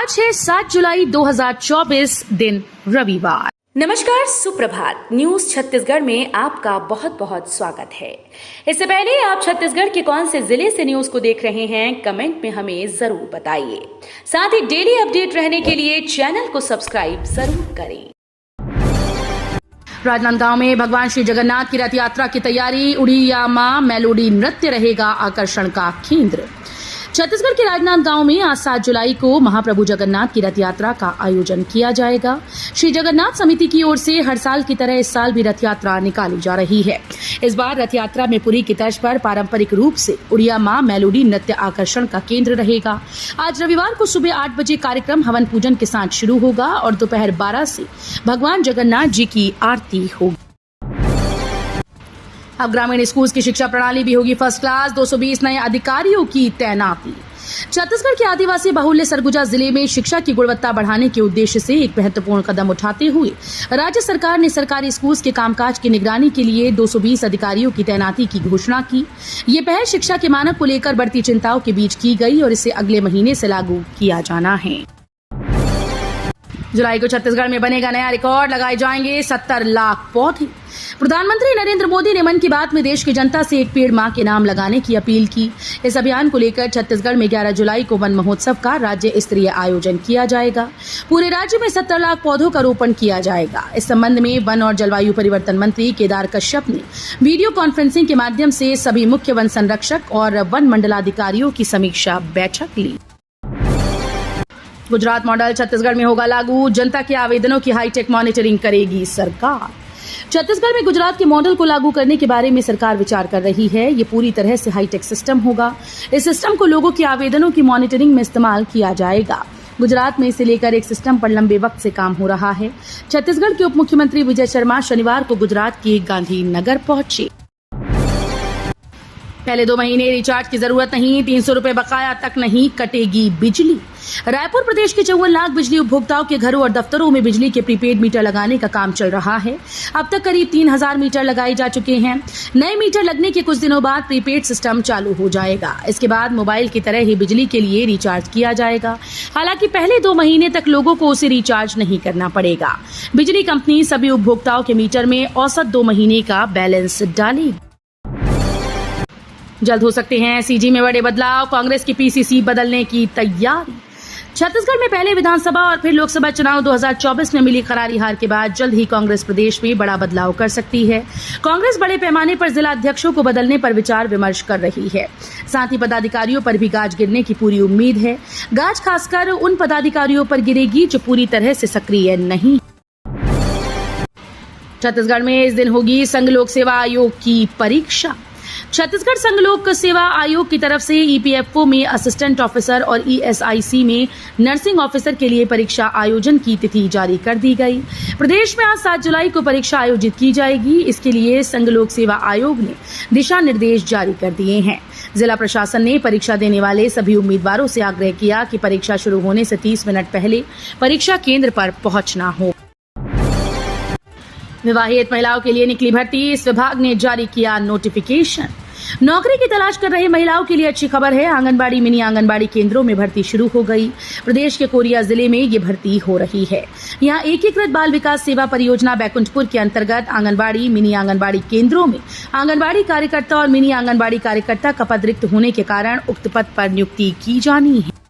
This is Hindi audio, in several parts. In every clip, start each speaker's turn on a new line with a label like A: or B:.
A: आज है 7 जुलाई 2024 दिन रविवार।
B: नमस्कार, सुप्रभात। न्यूज छत्तीसगढ़ में आपका बहुत बहुत स्वागत है। इससे पहले आप छत्तीसगढ़ के कौन से जिले से न्यूज को देख रहे हैं, कमेंट में हमें जरूर बताइए। साथ ही डेली अपडेट रहने के लिए चैनल को सब्सक्राइब जरूर करें।
A: राजनांदगांव में भगवान श्री जगन्नाथ की रथ यात्रा की तैयारी, उड़िया मां मेलोडी नृत्य रहेगा आकर्षण का केंद्र। छत्तीसगढ़ के राजनांदगांव में आज 7 जुलाई को महाप्रभु जगन्नाथ की रथ यात्रा का आयोजन किया जाएगा। श्री जगन्नाथ समिति की ओर से हर साल की तरह इस साल भी रथ यात्रा निकाली जा रही है। इस बार रथ यात्रा में पुरी की तर्ज पर पारंपरिक रूप से उड़िया मां मेलोडी नृत्य आकर्षण का केंद्र रहेगा। आज रविवार को सुबह 8 बजे कार्यक्रम हवन पूजन के साथ शुरू होगा और दोपहर 12 से भगवान जगन्नाथ जी की आरती होगी। अब ग्रामीण स्कूल की शिक्षा प्रणाली भी होगी फर्स्ट क्लास। 220 नए अधिकारियों की तैनाती। छत्तीसगढ़ के आदिवासी बहुल्य सरगुजा जिले में शिक्षा की गुणवत्ता बढ़ाने के उद्देश्य से एक महत्वपूर्ण कदम उठाते हुए राज्य सरकार ने सरकारी स्कूल के कामकाज की निगरानी के लिए 220 अधिकारियों की तैनाती की घोषणा की। ये पहल शिक्षा के मानक को लेकर बढ़ती चिंताओं के बीच की गई और इसे अगले महीने से लागू किया जाना है। जुलाई को छत्तीसगढ़ में बनेगा नया रिकॉर्ड, लगाए जाएंगे 70 लाख पौधे। प्रधानमंत्री नरेंद्र मोदी ने मन की बात में देश की जनता से एक पेड़ मां के नाम लगाने की अपील की। इस अभियान को लेकर छत्तीसगढ़ में 11 जुलाई को वन महोत्सव का राज्य स्तरीय आयोजन किया जाएगा। पूरे राज्य में 70 लाख पौधों का रोपण किया जाएगा। इस संबंध में वन और जलवायु परिवर्तन मंत्री केदार कश्यप ने वीडियो कॉन्फ्रेंसिंग के माध्यम से सभी मुख्य वन संरक्षक और वन मंडलाधिकारियों की समीक्षा बैठक ली। गुजरात मॉडल छत्तीसगढ़ में होगा लागू, जनता के आवेदनों की हाईटेक मॉनिटरिंग करेगी सरकार। छत्तीसगढ़ में गुजरात के मॉडल को लागू करने के बारे में सरकार विचार कर रही है। ये पूरी तरह से हाईटेक सिस्टम होगा। इस सिस्टम को लोगों के आवेदनों की मॉनिटरिंग में इस्तेमाल किया जाएगा। गुजरात में इसे लेकर एक सिस्टम पर लंबे वक्त से काम हो रहा है। छत्तीसगढ़ के उप मुख्यमंत्री विजय शर्मा शनिवार को गुजरात के गांधीनगर पहुंचे। पहले 2 महीने रिचार्ज की जरूरत नहीं, 300 रुपए बकाया तक नहीं कटेगी बिजली। रायपुर प्रदेश के 54 लाख बिजली उपभोक्ताओं के घरों और दफ्तरों में बिजली के प्रीपेड मीटर लगाने का काम चल रहा है। अब तक करीब 3000 मीटर लगाए जा चुके हैं। नए मीटर लगने के कुछ दिनों बाद प्रीपेड सिस्टम चालू हो जाएगा। इसके बाद मोबाइल की तरह ही बिजली के लिए रिचार्ज किया जाएगा। हालांकि पहले 2 महीने तक लोगों को उसे रिचार्ज नहीं करना पड़ेगा। बिजली कंपनी सभी उपभोक्ताओं के मीटर में औसत 2 महीने का बैलेंस डालेगी। जल्द हो सकते हैं सीजी में बड़े बदलाव, कांग्रेस की पीसीसी बदलने की तैयारी। छत्तीसगढ़ में पहले विधानसभा और फिर लोकसभा चुनाव 2024 में मिली करारी हार के बाद जल्द ही कांग्रेस प्रदेश में बड़ा बदलाव कर सकती है। कांग्रेस बड़े पैमाने पर जिला अध्यक्षों को बदलने पर विचार विमर्श कर रही है। साथ ही पदाधिकारियों पर भी गाज गिरने की पूरी उम्मीद है। गाज खासकर उन पदाधिकारियों पर गिरेगी जो पूरी तरह से सक्रिय नहीं। छत्तीसगढ़ में इस दिन होगी संघ लोक सेवा आयोग की परीक्षा। छत्तीसगढ़ संघ लोक सेवा आयोग की तरफ से ईपीएफओ में असिस्टेंट ऑफिसर और ईएसआईसी में नर्सिंग ऑफिसर के लिए परीक्षा आयोजन की तिथि जारी कर दी गई। प्रदेश में आज 7 जुलाई को परीक्षा आयोजित की जाएगी। इसके लिए संघ लोक सेवा आयोग ने दिशा निर्देश जारी कर दिए हैं। जिला प्रशासन ने परीक्षा देने वाले सभी उम्मीदवारों से आग्रह किया कि परीक्षा शुरू होने से 30 मिनट पहले परीक्षा केंद्र पर पहुंचना हो। विवाहित महिलाओं के लिए निकली भर्ती, इस विभाग ने जारी किया नोटिफिकेशन। नौकरी की तलाश कर रहे महिलाओं के लिए अच्छी खबर है। आंगनबाड़ी मिनी आंगनबाड़ी केंद्रों में भर्ती शुरू हो गई। प्रदेश के कोरिया जिले में ये भर्ती हो रही है। यहाँ एकीकृत बाल विकास सेवा परियोजना बैकुंठपुर के अंतर्गत आंगनबाड़ी मिनी आंगनबाड़ी केंद्रों में आंगनबाड़ी कार्यकर्ता और मिनी आंगनबाड़ी कार्यकर्ता का पद रिक्त होने के कारण उक्त पद पर नियुक्ति की जानी है।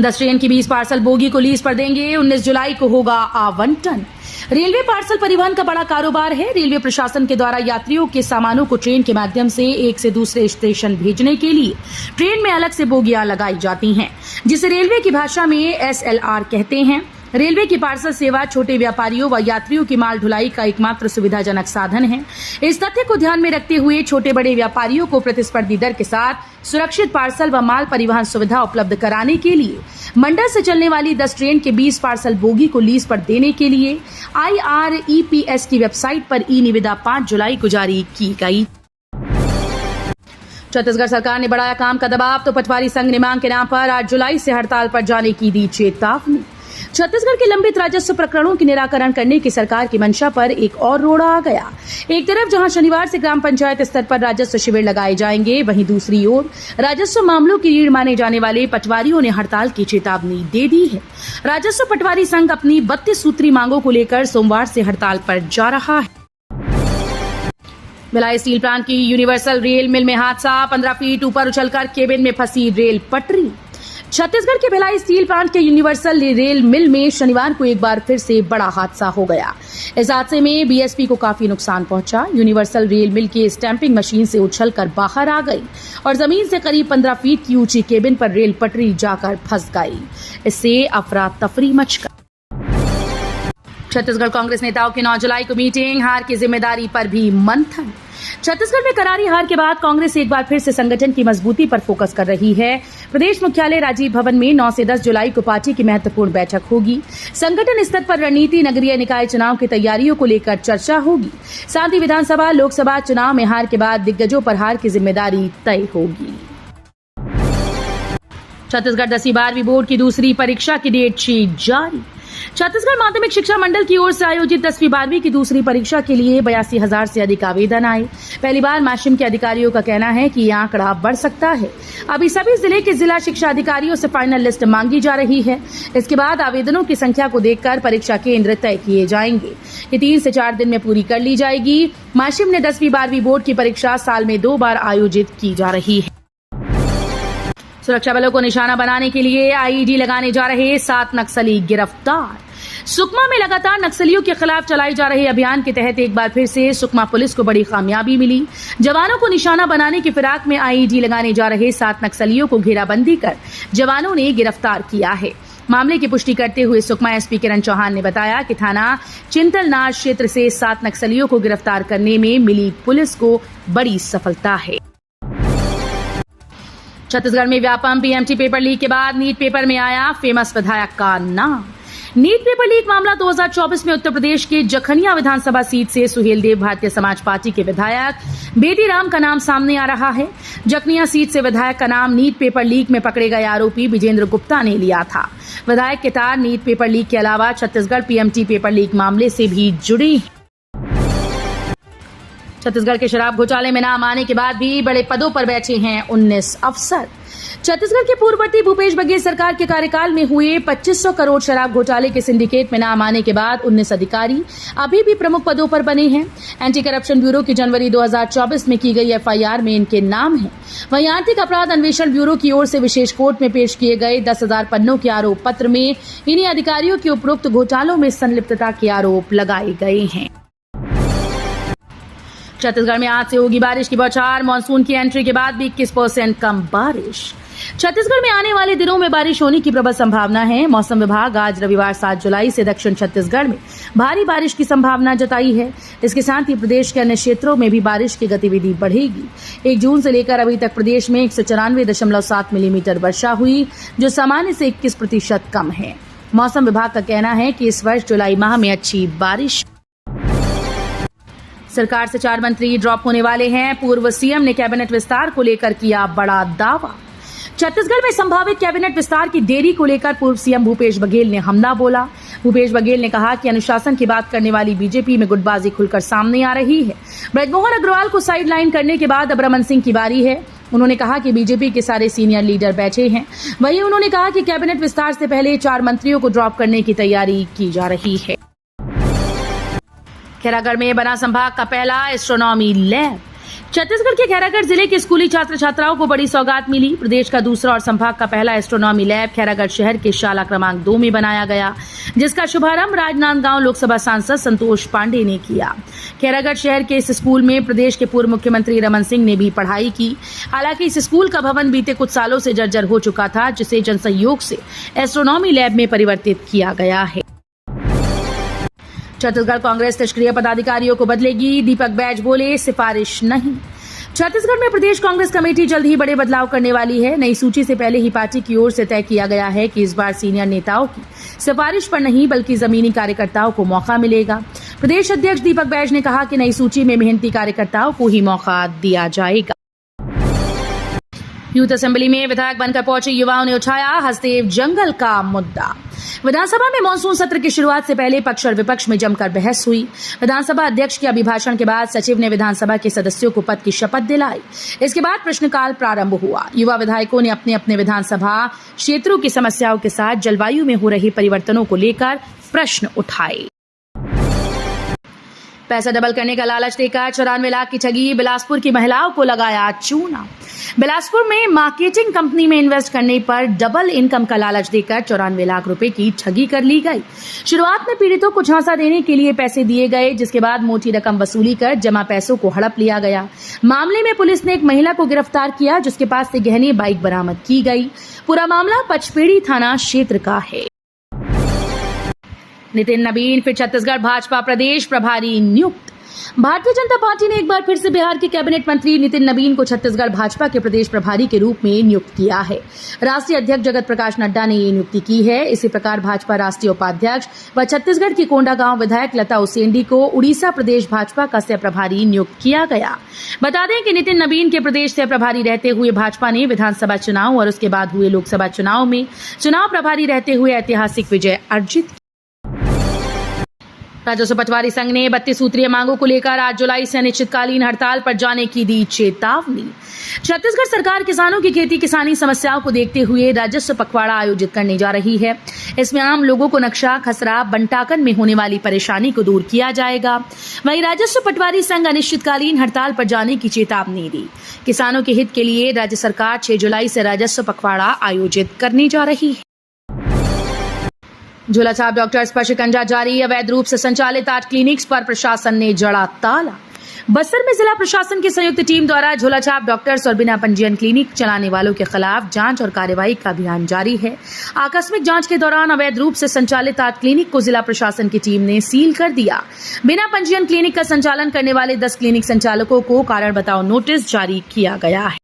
A: 10 ट्रेन की 20 पार्सल बोगी को लीज पर देंगे। 19 जुलाई को होगा आवंटन। रेलवे पार्सल परिवहन का बड़ा कारोबार है। रेलवे प्रशासन के द्वारा यात्रियों के सामानों को ट्रेन के माध्यम से एक से दूसरे स्टेशन भेजने के लिए ट्रेन में अलग से बोगियां लगाई जाती हैं, जिसे रेलवे की भाषा में एसएलआर कहते हैं। रेलवे की पार्सल सेवा छोटे व्यापारियों व यात्रियों की माल ढुलाई का एकमात्र सुविधाजनक साधन है। इस तथ्य को ध्यान में रखते हुए छोटे बड़े व्यापारियों को प्रतिस्पर्धी दर के साथ सुरक्षित पार्सल व माल परिवहन सुविधा उपलब्ध कराने के लिए मंडल से चलने वाली 10 ट्रेन के 20 पार्सल बोगी को लीज पर देने के लिए IREPS की वेबसाइट पर ई निविदा 5 जुलाई को जारी की गई। छत्तीसगढ़ सरकार ने बढ़ाया काम का दबाव, तो पटवारी संघ ने मांग के नाम पर 8 जुलाई से हड़ताल पर जाने की दी चेतावनी। छत्तीसगढ़ के लंबित राजस्व प्रकरणों के निराकरण करने की सरकार की मंशा पर एक और रोड़ा आ गया। एक तरफ जहां शनिवार से ग्राम पंचायत स्तर पर राजस्व शिविर लगाए जाएंगे, वहीं दूसरी ओर राजस्व मामलों की रीढ़ माने जाने वाले पटवारियों ने हड़ताल की चेतावनी दे दी है। राजस्व पटवारी संघ अपनी 32 सूत्री मांगों को लेकर सोमवार से हड़ताल पर जा रहा है। भिलाई स्टील प्लांट की यूनिवर्सल रेल मिल में हादसा, 15 फीट ऊपर उछलकर केबिन में फंसी रेल पटरी। छत्तीसगढ़ के भिलाई स्टील प्लांट के यूनिवर्सल रेल मिल में शनिवार को एक बार फिर से बड़ा हादसा हो गया। इस हादसे में बीएसपी को काफी नुकसान पहुंचा। यूनिवर्सल रेल मिल की स्टैंपिंग मशीन से उछलकर बाहर आ गई और जमीन से करीब 15 फीट की ऊंची केबिन पर रेल पटरी जाकर फंस गई। इससे अफरा तफरी मच गई। छत्तीसगढ़ कांग्रेस नेताओं की 9 जुलाई को मीटिंग, हार की जिम्मेदारी पर भी मंथन। छत्तीसगढ़ में करारी हार के बाद कांग्रेस एक बार फिर से संगठन की मजबूती पर फोकस कर रही है। प्रदेश मुख्यालय राजीव भवन में 9 से 10 जुलाई को पार्टी की महत्वपूर्ण बैठक होगी। संगठन स्तर पर रणनीति, नगरीय निकाय चुनाव की तैयारियों को लेकर चर्चा होगी। साथ ही विधानसभा, लोकसभा चुनाव में हार के बाद दिग्गजों पर हार की जिम्मेदारी तय होगी। छत्तीसगढ़ 10वीं 12वीं बोर्ड की दूसरी परीक्षा की डेट शीट जारी। छत्तीसगढ़ माध्यमिक शिक्षा मंडल की ओर से आयोजित 10वीं 12वीं की दूसरी परीक्षा के लिए 82,000 से अधिक आवेदन आए। पहली बार माशिम के अधिकारियों का कहना है कि यह आंकड़ा बढ़ सकता है। अभी सभी जिले के जिला शिक्षा अधिकारियों से फाइनल लिस्ट मांगी जा रही है। इसके बाद आवेदनों की संख्या को देखकर परीक्षा केंद्र तय किए जाएंगे। ये 3 से 4 दिन में पूरी कर ली जाएगी। माशिम ने 10वीं 12वीं बोर्ड की परीक्षा साल में 2 बार आयोजित की जा रही है। सुरक्षा बलों को निशाना बनाने के लिए आईईडी लगाने जा रहे 7 नक्सली गिरफ्तार। सुकमा में लगातार नक्सलियों के खिलाफ चलाए जा रहे अभियान के तहत एक बार फिर से सुकमा पुलिस को बड़ी कामयाबी मिली। जवानों को निशाना बनाने की फिराक में आईईडी लगाने जा रहे 7 नक्सलियों को घेराबंदी कर जवानों ने गिरफ्तार किया है। मामले की पुष्टि करते हुए सुकमा एसपी किरण चौहान ने बताया कि थाना चिंतलनार क्षेत्र से 7 नक्सलियों को गिरफ्तार करने में मिली पुलिस को बड़ी सफलता है। छत्तीसगढ़ में व्यापम पीएमटी पेपर लीक के बाद नीट पेपर में आया फेमस विधायक का नाम। नीट पेपर लीक मामला 2024 में उत्तर प्रदेश के जखनिया विधानसभा सीट से सुहेलदेव भारतीय समाज पार्टी के विधायक बेदीराम का नाम सामने आ रहा है। जखनिया सीट से विधायक का नाम नीट पेपर लीक में पकड़े गए आरोपी विजेंद्र गुप्ता ने लिया था। विधायक के तार नीट पेपर लीक के अलावा छत्तीसगढ़ पीएमटी पेपर लीक मामले से भी जुड़े हैं। छत्तीसगढ़ के शराब घोटाले में नाम आने के बाद भी बड़े पदों पर बैठे हैं 19 अफसर। छत्तीसगढ़ के पूर्ववर्ती भूपेश बघेल सरकार के कार्यकाल में हुए 2500 करोड़ शराब घोटाले के सिंडिकेट में नाम आने के बाद 19 अधिकारी अभी भी प्रमुख पदों पर बने हैं। एंटी करप्शन ब्यूरो की जनवरी 2024 में की गई एफआईआर में इनके नाम हैं। वहीं आर्थिक अपराध अन्वेषण ब्यूरो की ओर से विशेष कोर्ट में पेश किए गए 10,000 पन्नों के आरोप पत्र में इन्हीं अधिकारियों के उपरोक्त घोटालों में संलिप्तता के आरोप लगाए गए हैं। छत्तीसगढ़ में आज से होगी बारिश की बौछार। मानसून की एंट्री के बाद भी 21% कम बारिश। छत्तीसगढ़ में आने वाले दिनों में बारिश होने की प्रबल संभावना है। मौसम विभाग आज रविवार 7 जुलाई से दक्षिण छत्तीसगढ़ में भारी बारिश की संभावना जताई है। इसके साथ ही प्रदेश के अन्य क्षेत्रों में भी बारिश की गतिविधि बढ़ेगी। 1 जून से लेकर अभी तक प्रदेश में 194.7 मिलीमीटर वर्षा हुई, जो सामान्य से 21% कम है। मौसम विभाग का कहना है कि इस वर्ष जुलाई माह में अच्छी बारिश। सरकार से 4 मंत्री ड्रॉप होने वाले हैं। पूर्व सीएम ने कैबिनेट विस्तार को लेकर किया बड़ा दावा। छत्तीसगढ़ में संभावित कैबिनेट विस्तार की देरी को लेकर पूर्व सीएम भूपेश बघेल ने हमला बोला। भूपेश बघेल ने कहा कि अनुशासन की बात करने वाली बीजेपी में गुटबाजी खुलकर सामने आ रही है। ब्रजमोहन अग्रवाल को साइडलाइन करने के बाद अब रमन सिंह की बारी है। उन्होंने कहा कि बीजेपी के सारे सीनियर लीडर बैठे हैं। वहीं उन्होंने कहा कि कैबिनेट विस्तार से पहले 4 मंत्रियों को ड्रॉप करने की तैयारी की जा रही है। खैरागढ़ में बना संभाग का पहला एस्ट्रोनॉमी लैब। छत्तीसगढ़ के खैरागढ़ जिले के स्कूली छात्र छात्राओं को बड़ी सौगात मिली। प्रदेश का दूसरा और संभाग का पहला एस्ट्रोनॉमी लैब खैरागढ़ शहर के शाला क्रमांक 2 में बनाया गया, जिसका शुभारंभ राजनांदगांव लोकसभा सांसद संतोष पांडे ने किया। खैरागढ़ शहर के इस स्कूल में प्रदेश के पूर्व मुख्यमंत्री रमन सिंह ने भी पढ़ाई की। हालांकि इस स्कूल का भवन बीते कुछ सालों से जर्जर हो चुका था, जिसे जनसहयोग से एस्ट्रोनॉमी लैब में परिवर्तित किया गया है। छत्तीसगढ़ कांग्रेस निष्क्रिय पदाधिकारियों को बदलेगी। दीपक बैज बोले, सिफारिश नहीं। छत्तीसगढ़ में प्रदेश कांग्रेस कमेटी जल्द ही बड़े बदलाव करने वाली है। नई सूची से पहले ही पार्टी की ओर से तय किया गया है कि इस बार सीनियर नेताओं की सिफारिश पर नहीं बल्कि जमीनी कार्यकर्ताओं को मौका मिलेगा। प्रदेश अध्यक्ष दीपक बैज ने कहा कि नई सूची में मेहनती कार्यकर्ताओं को ही मौका दिया जाएगा। यूथ असेंबली में विधायक बनकर पहुंचे युवाओं ने उठाया हसदेव जंगल का मुद्दा। विधानसभा में मानसून सत्र की शुरुआत से पहले पक्ष और विपक्ष में जमकर बहस हुई। विधानसभा अध्यक्ष के अभिभाषण के बाद सचिव ने विधानसभा के सदस्यों को पद की शपथ दिलाई। इसके बाद प्रश्नकाल प्रारंभ हुआ। युवा विधायकों ने अपने अपने विधानसभा क्षेत्रों की समस्याओं के साथ जलवायु में हो रहे परिवर्तनों को लेकर प्रश्न उठाए। पैसा डबल करने का लालच देकर 94 लाख की ठगी, बिलासपुर की महिलाओं को लगाया चूना। बिलासपुर में मार्केटिंग कंपनी में इन्वेस्ट करने पर डबल इनकम का लालच देकर 94 लाख रुपए की ठगी कर ली गई। शुरुआत में पीड़ितों को झांसा देने के लिए पैसे दिए गए, जिसके बाद मोटी रकम वसूली कर जमा पैसों को हड़प लिया गया। मामले में पुलिस ने एक महिला को गिरफ्तार किया, जिसके पास से गहने बाइक बरामद की गई। पूरा मामला पचपेड़ी थाना क्षेत्र का है। नितिन नबीन फिर छत्तीसगढ़ भाजपा प्रदेश प्रभारी नियुक्त। भारतीय जनता पार्टी ने एक बार फिर से बिहार के कैबिनेट मंत्री नितिन नबीन को छत्तीसगढ़ भाजपा के प्रदेश प्रभारी के रूप में नियुक्त किया है। राष्ट्रीय अध्यक्ष जगत प्रकाश नड्डा ने ये नियुक्ति की है। इसी प्रकार भाजपा राष्ट्रीय उपाध्यक्ष व छत्तीसगढ़ की कोंडागांव विधायक लता उसेंडी को उड़ीसा प्रदेश भाजपा का सह प्रभारी नियुक्त किया गया। बता दें कि नितिन नबीन के प्रदेश सह प्रभारी रहते हुए भाजपा ने विधानसभा चुनाव और उसके बाद हुए लोकसभा चुनाव में चुनाव प्रभारी रहते हुए ऐतिहासिक विजय अर्जित। राजस्व पटवारी संघ ने 32 सूत्रीय मांगों को लेकर आज जुलाई से अनिश्चितकालीन हड़ताल पर जाने की दी चेतावनी। छत्तीसगढ़ सरकार किसानों की खेती किसानी समस्याओं को देखते हुए राजस्व पखवाड़ा आयोजित करने जा रही है। इसमें आम लोगों को नक्शा खसरा बंटाकन में होने वाली परेशानी को दूर किया जाएगा। वहीं राजस्व पटवारी संघ अनिश्चितकालीन हड़ताल पर जाने की चेतावनी दी। किसानों के हित के लिए राज्य सरकार 6 जुलाई से राजस्व पखवाड़ा आयोजित करने जा रही है। झोलाछाप डॉक्टर्स पर शिकंजा जारी, अवैध रूप से संचालित 8 क्लिनिक्स पर प्रशासन ने जड़ा ताला। बस्तर में जिला प्रशासन की संयुक्त टीम द्वारा झोलाछाप डॉक्टर्स और बिना पंजीयन क्लिनिक चलाने वालों के खिलाफ जांच और कार्रवाई का अभियान जारी है। आकस्मिक जांच के दौरान अवैध रूप से संचालित 8 क्लिनिक को जिला प्रशासन की टीम ने सील कर दिया। बिना पंजीयन क्लिनिक का संचालन करने वाले 10 क्लिनिक संचालकों को कारण बताओ नोटिस जारी किया गया है।